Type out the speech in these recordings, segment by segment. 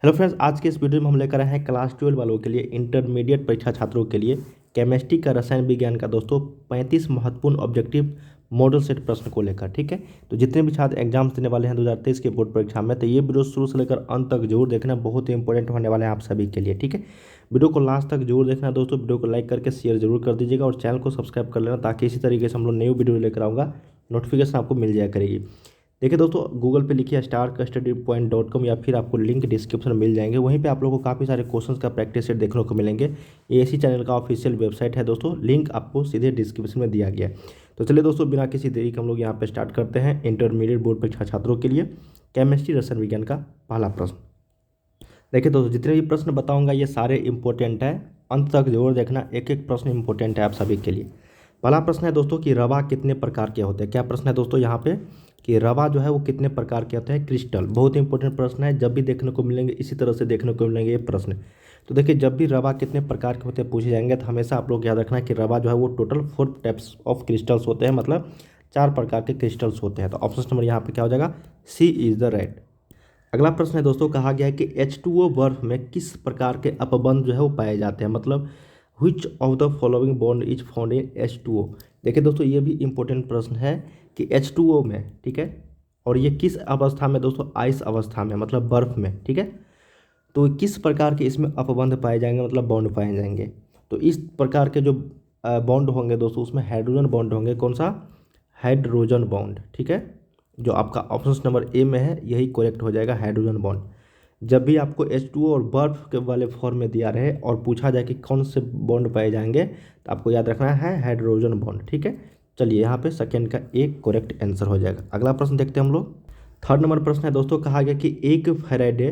Hello friends, आज के इस वीडियो में हम लेकर आए हैं क्लास 12 वालों के लिए, इंटरमीडिएट परीक्षा छात्रों के लिए केमिस्ट्री का रसायन विज्ञान का दोस्तों 35 महत्वपूर्ण ऑब्जेक्टिव मॉडल सेट प्रश्न को लेकर। ठीक है, तो जितने भी छात्र एग्जाम्स देने वाले हैं 2023 के बोर्ड परीक्षा में, तो ये वीडियो शुरू से लेकर अंत तक जरूर देखना, बहुत ही इंपॉर्टेंट होने वाले हैं आप सभी के लिए। ठीक है, वीडियो को लास्ट तक जरूर देखना दोस्तों। वीडियो को लाइक करके शेयर जरूर कर दीजिएगा और चैनल को सब्सक्राइब कर लेना, ताकि इसी तरीके से हम लोग न्यू वीडियो लेकर आऊँगा नोटिफिकेशन आपको मिल जाया करेगी। देखिए दोस्तों, गूगल पे लिखिए starkstudypoint.com या फिर आपको लिंक डिस्क्रिप्शन में मिल जाएंगे। वहीं पे आप लोगों को काफ़ी सारे क्वेश्चंस का प्रैक्टिस सेट देखने को मिलेंगे। ये इसी चैनल का ऑफिशियल वेबसाइट है दोस्तों, लिंक आपको सीधे डिस्क्रिप्शन में दिया गया है। तो चलिए दोस्तों, बिना किसी देरी के हम लोग यहाँ पे स्टार्ट करते हैं इंटरमीडिएट बोर्ड परीक्षा छात्रों के लिए केमिस्ट्री रसायन विज्ञान का पहला प्रश्न। देखिए दोस्तों, जितने भी प्रश्न बताऊँगा ये सारे इंपॉर्टेंट है, अंत तक जरूर देखना, एक एक प्रश्न इंपॉर्टेंट है आप सभी के लिए। पहला प्रश्न है दोस्तों कि रवा कितने प्रकार के होते हैं। क्या प्रश्न है दोस्तों यहाँ पे कि रवा जो है वो कितने प्रकार के होते हैं। क्रिस्टल बहुत इंपॉर्टेंट प्रश्न है, जब भी देखने को मिलेंगे इसी तरह से देखने को मिलेंगे ये प्रश्न। तो देखिए, जब भी रवा कितने प्रकार के होते हैं पूछे जाएंगे तो हमेशा आप लोग याद रखना कि रवा जो है वो टोटल 4 टाइप्स ऑफ क्रिस्टल्स होते हैं, मतलब 4 प्रकार के क्रिस्टल्स होते हैं। तो ऑप्शन नंबर यहाँ पे क्या हो जाएगा, सी इज द राइट। अगला प्रश्न है दोस्तों, कहा गया है कि H2O बर्फ में किस प्रकार के अपबंध जो है वो पाए जाते हैं, मतलब which of the following bond is found in H2O। देखिए दोस्तों, ये भी इंपॉर्टेंट प्रश्न है कि H2O में, ठीक है, और ये किस अवस्था में दोस्तों, आइस अवस्था में, मतलब बर्फ में। ठीक है, तो किस प्रकार के इसमें अपबंध पाए जाएंगे, मतलब बॉन्ड पाए जाएंगे। तो इस प्रकार के जो बॉन्ड होंगे दोस्तों, उसमें हाइड्रोजन बॉन्ड होंगे। कौन सा, हाइड्रोजन बॉन्ड। ठीक है, जो आपका ऑप्शन नंबर ए में है यही करेक्ट हो जाएगा, हाइड्रोजन बॉन्ड। जब भी आपको H2O और बर्फ के वाले फॉर्म में दिया रहे और पूछा जाए कि कौन से बॉन्ड पाए जाएंगे, तो आपको याद रखना है हाइड्रोजन बॉन्ड। ठीक है, चलिए यहाँ पे सेकेंड का एक करेक्ट आंसर हो जाएगा। अगला प्रश्न देखते हैं हम लोग। थर्ड नंबर प्रश्न है दोस्तों, कहा गया कि एक फैराडे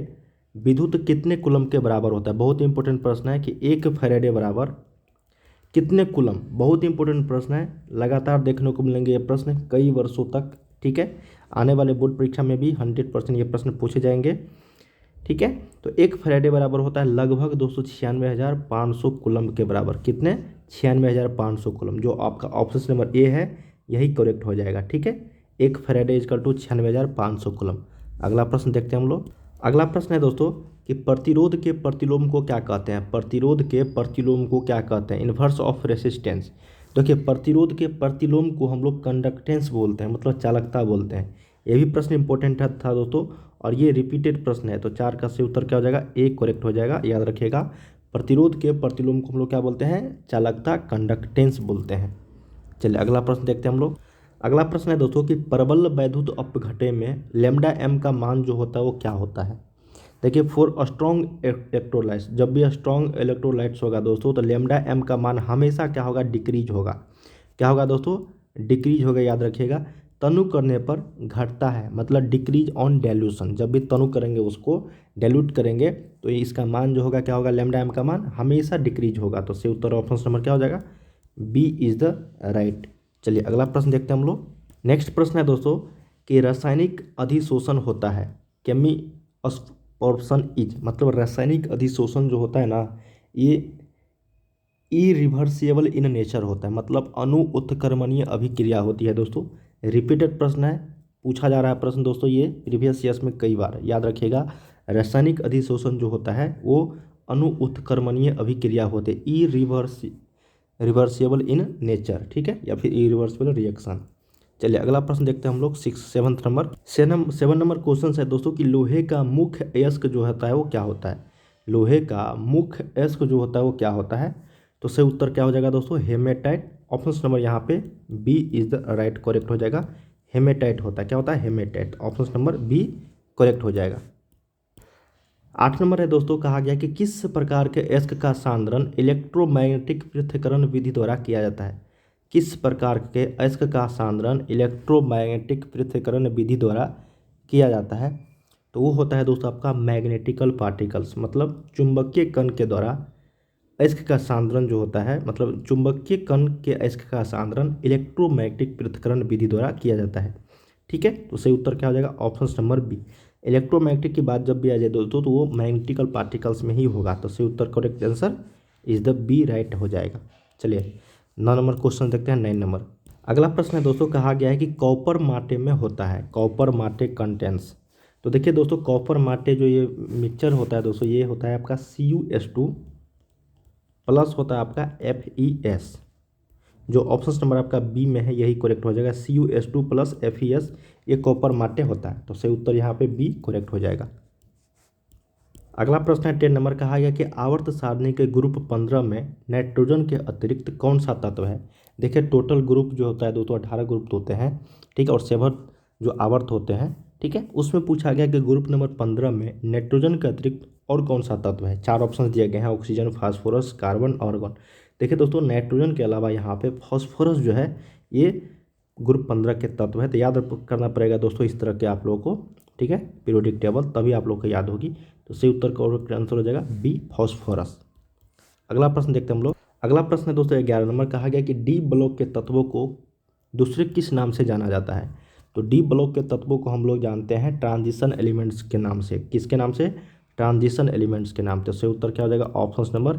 विद्युत कितने कूलम के बराबर होता है। बहुत इंपॉर्टेंट प्रश्न है कि एक फैराडे बराबर कितने कूलम, बहुत इंपॉर्टेंट प्रश्न है, लगातार देखने को मिलेंगे ये प्रश्न कई वर्षों तक। ठीक है, आने वाले बोर्ड परीक्षा में भी 100% ये प्रश्न पूछे जाएंगे। ठीक है, तो एक फैराडे बराबर होता है लगभग 296,500 कूलम के बराबर। कितने, 96,500 कूलम। जो आपका ऑप्शन नंबर ए है यही करेक्ट हो जाएगा। ठीक है, एक फैराडे इजकल टू 96,500 कूलम। अगला प्रश्न देखते हैं हम लोग। अगला प्रश्न है दोस्तों कि प्रतिरोध के प्रतिलोम को क्या कहते हैं। प्रतिरोध के प्रतिलोम को क्या कहते हैं, इन्वर्स ऑफ रेसिस्टेंस। देखिए, प्रतिरोध के प्रतिलोम को हम लोग कंडक्टेंस बोलते हैं, मतलब चालकता बोलते हैं। ये भी प्रश्न इंपॉर्टेंट था दोस्तों, और ये रिपीटेड प्रश्न है, तो 4 का सही उत्तर क्या हो जाएगा, ए करेक्ट हो जाएगा। याद रखिएगा, प्रतिरोध के प्रतिलोम को हम लोग क्या बोलते हैं, चालकता, कंडक्टेंस बोलते हैं। चलिए अगला प्रश्न देखते हैं हम लोग। अगला प्रश्न है दोस्तों कि प्रबल वैद्युत अपघट्य में लैम्डा एम का मान जो होता है वो क्या होता है। देखिए, फॉर स्ट्रॉन्ग इलेक्ट्रोलाइट्स, जब भी स्ट्रॉन्ग इलेक्ट्रोलाइट्स होगा दोस्तों, तो लैम्डा एम का मान हमेशा क्या होगा, डिक्रीज होगा। क्या होगा दोस्तों, डिक्रीज होगा। याद रखिएगा, तनु करने पर घटता है, मतलब डिक्रीज ऑन डाइल्यूशन। जब भी तनु करेंगे उसको डाइल्यूट करेंगे तो इसका मान जो होगा क्या होगा, लैम्डा एम का मान हमेशा डिक्रीज होगा। तो सही उत्तर ऑप्शन नंबर क्या हो जाएगा, बी इज द राइट। चलिए अगला प्रश्न देखते हैं हम लोग। नेक्स्ट प्रश्न है दोस्तों कि रासायनिक अधिशोषण होता है, केमी ऑप्शन इज, मतलब रासायनिक अधिशोषण जो होता है ना, ये इरिवर्सिबल इन नेचर होता है, मतलब अणु उत्क्रमणीय अभिक्रिया होती है दोस्तों। रिपीटेड प्रश्न है, पूछा जा रहा है प्रश्न दोस्तों ये प्रीवियस ईयर्स में कई बार। याद रखिएगा, रासायनिक अधिशोषण जो होता है वो अणु उत्क्रमणीय अभिक्रिया होते हैं, रिवर्सिबल इन नेचर। ठीक है, या फिर इरिवर्सिबल रिएक्शन। चलिए अगला प्रश्न देखते हैं हम लोग। 7 नंबर 7 नंबर क्वेश्चन है दोस्तों कि लोहे का मुख्य अयस्क जो होता है वो क्या होता है। लोहे का मुख्य अयस्क जो होता है वो क्या होता है, तो सही उत्तर क्या हो जाएगा दोस्तों, हेमेटाइट। ऑप्शन नंबर यहाँ पे B is the right correct हो जाएगा। हेमेटाइट होता है, क्या होता है, hematite. Option number B correct हो जाएगा। 8 नंबर है दोस्तों, कहा गया कि किस प्रकार के अयस्क का सांद्रण इलेक्ट्रोमैग्नेटिक पृथक्करण विधि द्वारा किया जाता है। किस प्रकार के अयस्क का सांद्रण इलेक्ट्रोमैग्नेटिक पृथक्करण विधि द्वारा किया जाता है, तो वो होता है दोस्तों आपका मैग्नेटिकल पार्टिकल्स, मतलब चुंबकीय कण के द्वारा अयस्क का सांद्रण जो होता है, मतलब चुंबकीय कण के अयस्क का सांद्रण इलेक्ट्रोमैग्नेटिक पृथक्करण विधि द्वारा किया जाता है। ठीक है, तो सही उत्तर क्या हो जाएगा, ऑप्शन नंबर बी। इलेक्ट्रोमैग्नेटिक की बात जब भी आ जाए दोस्तों तो वो मैग्नेटिकल पार्टिकल्स में ही होगा। तो सही उत्तर correct answer is the B right हो जाएगा। चलिए 9 नंबर क्वेश्चन देखते हैं। 9 नंबर अगला प्रश्न है दोस्तों, कहा गया है कि कॉपर माटे में होता है, कॉपर माटे कंटेंस तो देखिए दोस्तों, कॉपर माटे जो ये मिक्सचर होता है दोस्तों, ये होता है आपका CuS2 प्लस होता है आपका FeS। जो ऑप्शन नंबर आपका बी में है यही करेक्ट हो जाएगा। CuS2 प्लस FeS ये कॉपर माटे होता है, तो सही उत्तर यहाँ पे बी करेक्ट हो जाएगा। अगला प्रश्न है 10 नंबर, कहा गया कि आवर्त सारणी के ग्रुप 15 में नाइट्रोजन के अतिरिक्त कौन सा तत्व है। देखिए टोटल ग्रुप जो होता है दोस्तों 18 ग्रुप होते हैं, ठीक है, और 7 जो आवर्त होते हैं, ठीक है। उसमें पूछा गया कि ग्रुप नंबर 15 में नाइट्रोजन के अतिरिक्त और कौन सा तत्व है। 4 ऑप्शन दिए गए हैं, ऑक्सीजन, फास्फोरस, कार्बन, आर्गन। देखिए दोस्तों, नाइट्रोजन के अलावा यहाँ पे फास्फोरस जो है ये ग्रुप 15 के तत्व है। तो याद करना पड़ेगा दोस्तों इस तरह के आप लोगों को, ठीक है, पीरियोडिक टेबल, तभी आप लोग को याद होगी। तो सही उत्तर का आंसर हो जाएगा बी, फास्फोरस। अगला प्रश्न देखते हैं हम लोग। अगला प्रश्न है दोस्तों 11 नंबर, कहा गया कि डी ब्लॉक के तत्वों को दूसरे किस नाम से जाना जाता है। तो डी ब्लॉक के तत्वों को हम लोग जानते हैं ट्रांजिशन एलिमेंट्स के नाम से। किसके नाम से? ट्रांजिशन एलिमेंट्स के नाम से। सही उत्तर क्या हो जाएगा? ऑप्शन नंबर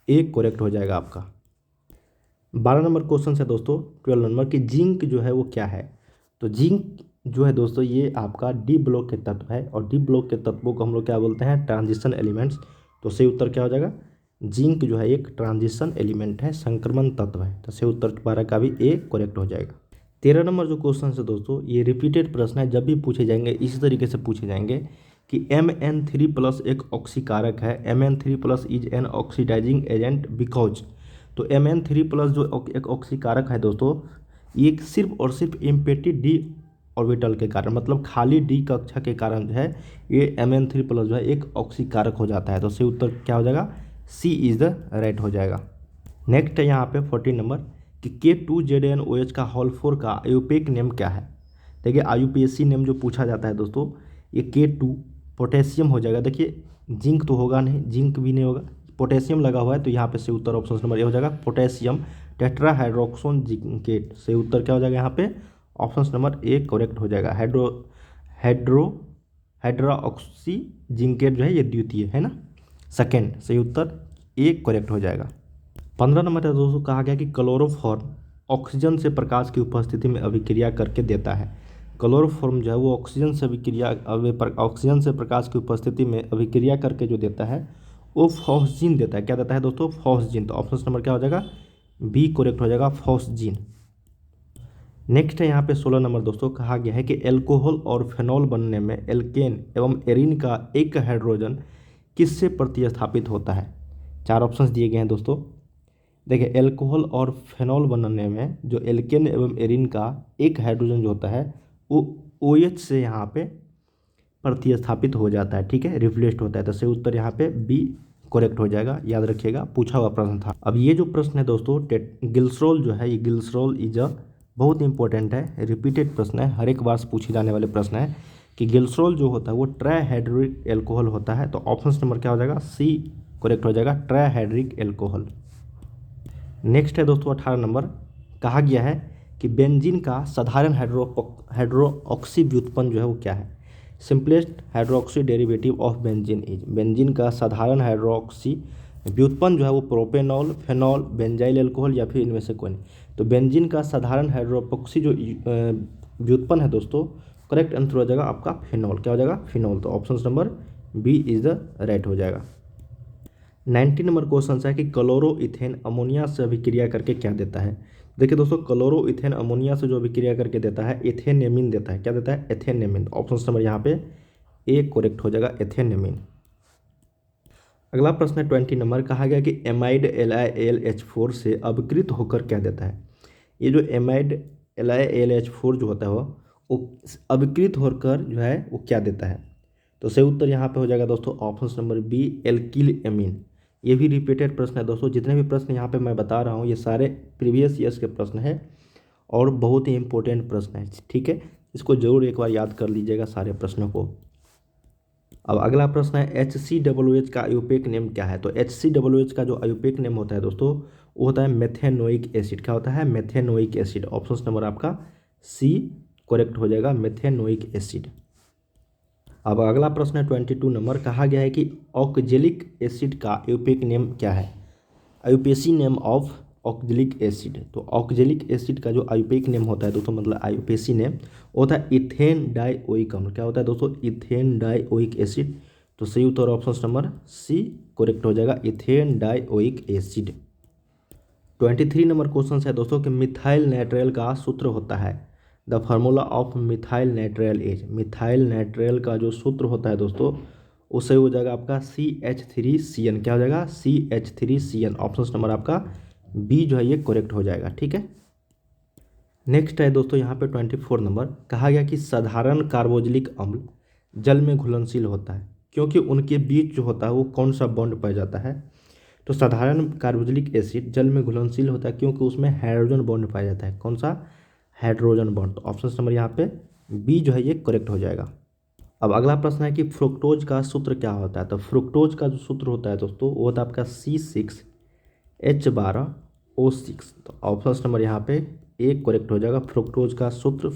ए करेक्ट हो जाएगा आपका। 12 नंबर क्वेश्चन है दोस्तों 12 नंबर की जिंक जो है वो क्या है। तो जिंक जो है दोस्तों ये आपका डी ब्लॉक के तत्व है, और डी ब्लॉक के तत्वों को हम लोग क्या बोलते हैं? Transition elements. तो सही उत्तर क्या हो जाएगा? जिंक जो है एक ट्रांजिशन एलिमेंट है, संक्रमण तत्व है। तो सही उत्तर 12 का भी ए करेक्ट हो जाएगा। 13 नंबर जो क्वेश्चन है दोस्तों ये रिपीटेड प्रश्न है, जब भी पूछे जाएंगे इसी तरीके से पूछे जाएंगे कि Mn3 प्लस एक ऑक्सीकारक है। Mn3 plus is an oxidising agent because. तो Mn3 प्लस जो एक ऑक्सीकारक है दोस्तों, ये सिर्फ और सिर्फ एम्प्टी डी ऑर्बिटल के कारण, मतलब खाली डी कक्षा के कारण जो है ये Mn3 प्लस जो है एक ऑक्सीकारक हो जाता है। तो सही उत्तर क्या हो जाएगा? सी इज द राइट हो जाएगा। नेक्स्ट है यहाँ पे 14 नंबर कि K2ZnOH का होल 4 का आयुपेक नेम क्या है। देखिए IUPAC नेम जो पूछा जाता है दोस्तों, ये K2 पोटेशियम हो जाएगा। देखिए जिंक तो होगा नहीं, जिंक भी नहीं होगा, पोटेशियम लगा हुआ है, तो यहाँ पे सही उत्तर ऑप्शन नंबर ए हो जाएगा, पोटेशियम टेट्राहाइड्रोक्सोन जिंकेट। सही उत्तर क्या हो जाएगा यहाँ पे? ऑप्शन नंबर ए करेक्ट हो जाएगा। हाइड्रोक्सी जिंकेट जो है ये द्वितीय है ना, सेकेंड। सही उत्तर ए करेक्ट हो जाएगा। 15 नंबर है दोस्तों, कहा गया कि क्लोरोफॉर्म ऑक्सीजन से प्रकाश की उपस्थिति में अभिक्रिया करके देता है। क्लोरोफॉर्म जो है वो ऑक्सीजन से प्रकाश की उपस्थिति में अभिक्रिया करके जो देता है वो फॉस्जीन देता है। क्या देता है दोस्तों? फॉस्जीन। तो ऑप्शन नंबर क्या हो जाएगा? बी करेक्ट हो जाएगा, फॉस्जीन। नेक्स्ट है यहाँ पे 16 नंबर दोस्तों, कहा गया है कि एल्कोहल और फेनॉल बनने में एल्केन एवं एरिन का एक हाइड्रोजन किससे प्रतिस्थापित होता है। 4 ऑप्शंस दिए गए हैं दोस्तों। देखिए एल्कोहल और फेनॉल बनने में जो एल्केन एवं एरिन का एक हाइड्रोजन जो होता है वो OH से यहाँ पे प्रतिस्थापित हो जाता है, ठीक है, रिप्लेस्ड होता है। तो सही उत्तर यहाँ पे बी करेक्ट हो जाएगा, याद रखिएगा, पूछा हुआ प्रश्न था। अब ये जो प्रश्न है दोस्तों गिल्सरॉल जो है, ये गिल्सरॉल इज अ बहुत इंपॉर्टेंट है, रिपीटेड प्रश्न है, हर एक बार से पूछे जाने वाले प्रश्न है कि गिल्सरॉल जो होता है वो ट्राइहाइड्रिक एल्कोहल होता है। तो ऑप्शन नंबर क्या हो जाएगा? सी करेक्ट हो जाएगा, ट्राइहाइड्रिक एल्कोहल। नेक्स्ट है दोस्तों 18 नंबर, कहा गया है कि बेंजीन का साधारण हाइड्रोक्सी व्युत्पन्न जो है वो क्या है। Simplest hydroxy derivative of benzene is. Benzene का साधारण हाइड्रोक्सी व्युत्पन्न जो है वो प्रोपेनॉल, फेनॉल, बेंजाइल अल्कोहल या फिर इनमें से कोई नहीं। तो बेंजीन का साधारण हाइड्रोक्सी जो व्युत्पन्न है दोस्तों, करेक्ट आंसर हो जाएगा आपका फिनॉल। क्या हो जाएगा? फिनॉल। तो option number B is the right हो जाएगा। 90 नंबर क्वेश्चन है कि क्लोरोइथेन अमोनिया से अभिक्रिया करके क्या देता है। देखिए दोस्तों क्लोरोइथेन अमोनिया से जो अभिक्रिया करके देता है एथेनेमिन देता है। क्या देता है? एथेनेमिन। ऑप्शन नंबर यहाँ पे ए करेक्ट हो जाएगा, एथेनेमिन। अगला प्रश्न है 20 नंबर, कहा गया कि एमाइड LiAlH4 से अभिकृत होकर क्या देता है। ये जो एमाइड LiAlH4 जो होता है वो अभिकृत होकर जो है वो क्या देता है। तो सही उत्तर यहाँ पे हो जाएगा दोस्तों option number B, alkyl amine. ये भी रिपीटेड प्रश्न है दोस्तों, जितने भी प्रश्न यहाँ पे मैं बता रहा हूँ ये सारे प्रीवियस ईयर्स के प्रश्न है और बहुत ही इंपॉर्टेंट प्रश्न है, ठीक है, इसको जरूर एक बार याद कर लीजिएगा सारे प्रश्नों को। अब अगला प्रश्न है HCOOH का आयुपेक नेम क्या है। तो HCOOH का जो आयुपेक नेम होता है दोस्तों वो होता है मेथेनोइक एसिड। क्या होता है? Methanoic acid. ऑप्शन नंबर आपका सी करेक्ट हो जाएगा, मेथेनोइक एसिड। अब अगला प्रश्न है 22 नंबर, कहा गया है कि ऑक्जेलिक एसिड का आयुपेक नेम क्या है। आयुपेसी नेम ऑफ ऑक्जेलिक एसिड। तो ऑक्जेलिक एसिड का जो आयुपेक नेम होता है दोस्तों, मतलब आयुपेसी नेम, वो होता है इथेन डाइओइक अम्ल। क्या होता है दोस्तों? Ethane dioic acid. तो सही उत्तर ऑप्शन नंबर सी करेक्ट हो जाएगा, ethane dioic acid. 23 number question है दोस्तों कि मिथाइल नाइट्रेल का सूत्र होता है, the formula of methyl nitrile is. Methyl nitrile का जो सूत्र होता है दोस्तों, वो सही हो जाएगा आपका CH3CN। क्या हो जाएगा? CH3CN। ऑप्शन नंबर आपका बी जो है ये करेक्ट हो जाएगा। ठीक है, नेक्स्ट है दोस्तों यहाँ पे 24 नंबर, कहा गया कि साधारण कार्बोक्सिलिक अम्ल जल में घुलनशील होता है क्योंकि उनके बीच जो होता है वो कौन सा बॉन्ड पाया जाता है? तो साधारण कार्बोक्सिलिक एसिड जल में घुलनशील होता है क्योंकि उसमें हाइड्रोजन बॉन्ड पाया जाता है। कौन सा? Hydrogen bond. तो ऑप्शन नंबर यहाँ पे बी जो है ये करेक्ट हो जाएगा। अब अगला प्रश्न है कि फ्रुक्टोज का सूत्र क्या होता है? तो फ्रुक्टोज का जो सूत्र होता है दोस्तों, वो होता है आपका C6H12O6। तो ऑप्शन नंबर यहाँ पे ए करेक्ट हो जाएगा। फ्रुक्टोज का सूत्र,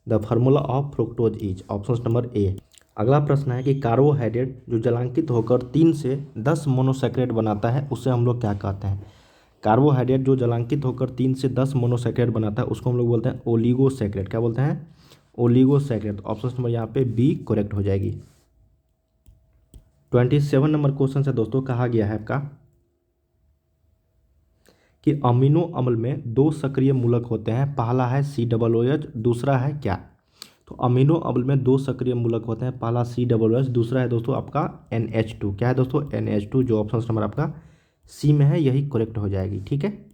the formula of fructose is. Option number A. अगला प्रश्न है कि कार्बोहाइड्रेट जो जलांकित होकर 3 से 10 मोनोसैकेराइड बनाता है उसे हम लोग क्या कहते हैं? कार्बोहाइड्रेट जो जलांकित होकर 3 से 10 मोनोसैकेराइड बनाता है उसको हम लोग बोलते हैं ओलिगोसैकेराइड। क्या बोलते हैं? ओलिगोसैकेराइड। ऑप्शन नंबर यहाँ पे बी करेक्ट हो जाएगी। 27 नंबर क्वेश्चन है दोस्तों, कहा गया है आपका कि अमीनो अम्ल में 2 सक्रिय मूलक होते हैं, पहला है COOH, दूसरा है क्या? तो अमीनो अम्ल में 2 सक्रिय मूलक होते हैं, पहला COOH, दूसरा है दोस्तों आपका NH2। क्या है दोस्तों? NH2, जो ऑप्शन नंबर आपका सी में है यही करेक्ट हो जाएगी। ठीक है,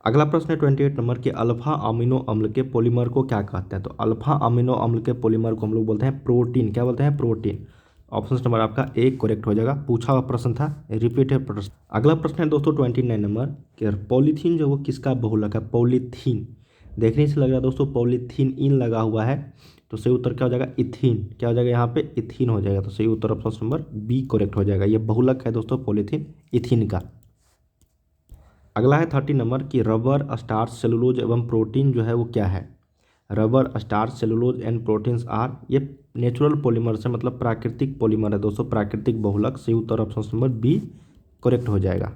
अगला प्रश्न है 28 नंबर के अल्फा अमीनो अम्ल के पॉलीमर को क्या कहते हैं? तो अल्फा अमीनो अम्ल के पॉलीमर को हम लोग बोलते हैं प्रोटीन। क्या बोलते हैं? प्रोटीन। ऑप्शन नंबर आपका ए करेक्ट हो जाएगा, पूछा हुआ प्रश्न था, रिपीटेड प्रश्न। अगला प्रश्न है दोस्तों 29 नंबर कि पॉलीथीन जो वो किसका बहुलक है? पॉलीथीन। देखने से लग रहा है दोस्तों पॉलीथीन इन लगा हुआ है, तो सही उत्तर क्या हो जाएगा? इथीन। क्या हो जाएगा यहाँ पे? इथीन हो जाएगा। तो सही उत्तर ऑप्शन नंबर बी करेक्ट हो जाएगा, ये बहुलक है दोस्तों पॉलीथीन इथीन का। अगला है 30 नंबर कि रबर, स्टार्च, सेलुलोज एवं प्रोटीन जो है वो क्या है? Rubber, starch, cellulose and proteins are, ये नेचुरल पॉलीमर से, मतलब प्राकृतिक पॉलीमर है दोस्तों, प्राकृतिक बहुलक। सही उत्तर ऑप्शन नंबर बी करेक्ट हो जाएगा।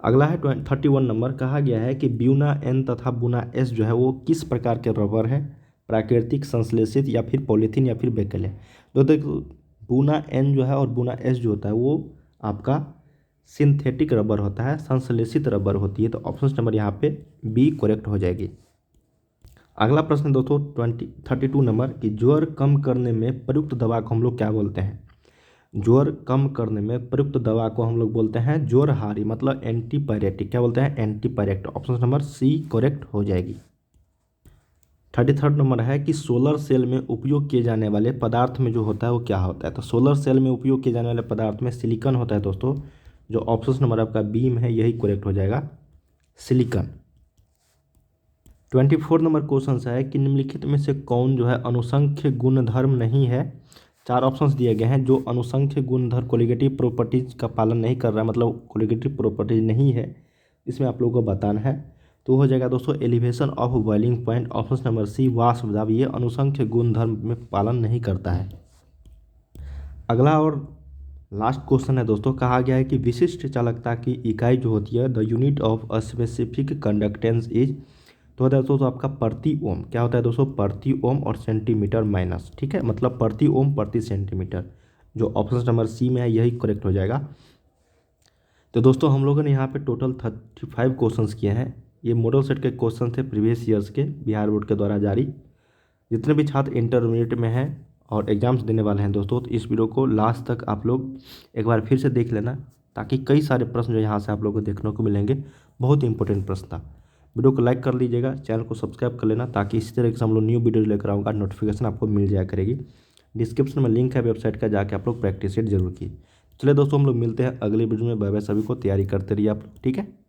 अगला है 31 नंबर, कहा गया है कि ब्यूना एन तथा बुना एस जो है वो किस प्रकार के रबर है? प्राकृतिक, संश्लेषित, या फिर पॉलीथीन, या फिर बेकल है? तो देखो बुना एन जो है और बुना एस जो होता है वो आपका सिंथेटिक रबर होता है, संश्लेषित रबर होती है। तो ऑप्शन नंबर यहाँ पे बी करेक्ट हो जाएगी। अगला प्रश्न दोस्तों 32 नंबर कि ज्वर कम करने में प्रयुक्त दवा को हम लोग क्या बोलते हैं? ज्वर कम करने में प्रयुक्त दवा को हम लोग बोलते हैं ज्वरहारी, मतलब एंटीपायरेटिक। क्या बोलते हैं? Antipyretic. Option number C correct हो जाएगी। 33 नंबर है कि सोलर सेल में उपयोग किए जाने वाले पदार्थ में जो होता है वो क्या होता है? तो सोलर सेल में उपयोग किए जाने वाले पदार्थ में सिलिकॉन होता है दोस्तों, जो ऑप्शन नंबर आपका बी में है यही करेक्ट हो जाएगा, सिलिकॉन। 24 नंबर क्वेश्चन है कि निम्नलिखित में से कौन जो है अनुसंख्य गुणधर्म नहीं है? 4 ऑप्शंस दिए गए हैं, जो अनुसंख्य गुणधर्म कोलिगेटिव प्रॉपर्टीज का पालन नहीं कर रहा है, मतलब कोलिगेटिव प्रॉपर्टीज नहीं है, इसमें आप लोगों को बताना है। तो हो जाएगा दोस्तों elevation of boiling point. Option number C वाष्प दाब, ये अनुसंख्य गुणधर्म में पालन नहीं करता है। अगला और लास्ट क्वेश्चन है दोस्तों, कहा गया है कि विशिष्ट चालकता की इकाई जो होती है, the unit of a specific conductance is, तो होता है दोस्तों आपका प्रति ओम। क्या होता है दोस्तों? प्रति ओम और सेंटीमीटर माइनस। ठीक है, मतलब प्रति ओम प्रति सेंटीमीटर, जो ऑप्शन नंबर सी में है यही करेक्ट हो जाएगा। तो दोस्तों हम लोगों ने यहाँ पे टोटल 35 क्वेश्चंस किए हैं। ये मॉडल सेट के क्वेश्चन थे प्रीवियस ईयर्स के, बिहार बोर्ड के द्वारा जारी। जितने भी छात्र इंटरमीडिएट में हैं और एग्जाम्स देने वाले हैं दोस्तों, तो इस वीडियो को लास्ट तक आप लोग एक बार फिर से देख लेना, ताकि कई सारे प्रश्न जो यहाँ से आप लोगों को देखने को मिलेंगे। बहुत ही इंपॉर्टेंट प्रश्न था। वीडियो को लाइक कर लीजिएगा, चैनल को सब्सक्राइब कर लेना, ताकि इसी तरह से हम लोग न्यू वीडियो लेकर आऊँगा, नोटिफिकेशन आपको मिल जाया करेगी। डिस्क्रिप्शन में लिंक है वेबसाइट का, जाके आप लोग प्रैक्टिस सेट जरूर की। चलिए दोस्तों हम लोग मिलते हैं अगले वीडियो में। बाय बाय सभी को, तैयारी करते रहिए आप लोग। ठीक है।